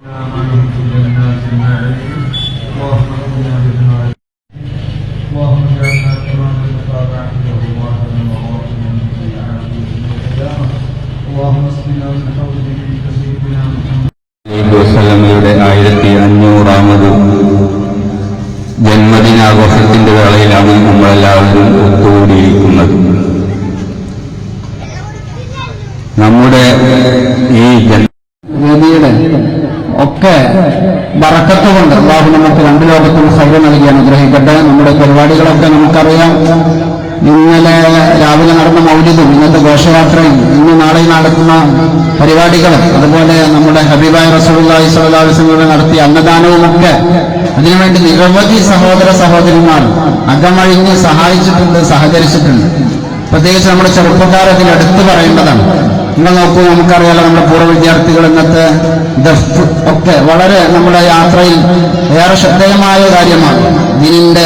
യുടെ 1500ാമത് ജന്മദിനാഘോഷത്തിന്റെ വേളയിലാണ് നമ്മളെല്ലാവരും ഒത്തുകൂടിയിരിക്കുന്നത്. നമ്മുടെ ഈ വേദിയുടെ ഒക്കെ ബറക്കത്ത് കൊണ്ട് അല്ലാഹു നമുക്ക് രണ്ട് ലോകത്തും ഹൈർ നൽകി അനുഗ്രഹിക്കട്ടെ. നമ്മുടെ പരിപാടികളൊക്കെ നമുക്കറിയാം. ഇന്നലെ രാവിലെ നടന്ന മൗലിദും ഇന്നത്തെ ഘോഷയാത്രയും ഇന്ന് നാളെ നടക്കുന്ന പരിപാടികളും അതുപോലെ നമ്മുടെ ഹബീബായ റസൂലുള്ളാഹി സ്വല്ലല്ലാഹു അലൈഹി വസല്ലം നടത്തിയ അന്നദാനവുമൊക്കെ അതിനുവേണ്ടി നിരവധി സഹോദര സഹോദരിമാർ അകമഴിഞ്ഞ് സഹായിച്ചിട്ടുണ്ട്, സഹകരിച്ചിട്ടുണ്ട്. പ്രത്യേകിച്ച് നമ്മുടെ ചെറുപ്പക്കാർ അതിൽ എടുത്തു പറയേണ്ടതാണ്. നിങ്ങൾ നോക്കൂ, നമുക്കറിയാലോ നമ്മുടെ പൂർവ്വ വിദ്യാർത്ഥികൾ ഇന്നത്തെ ദഫ് ഒക്കെ വളരെ നമ്മുടെ യാത്രയിൽ ഏറെ ശ്രദ്ധേയമായ കാര്യമാണ്. ഇതിന്റെ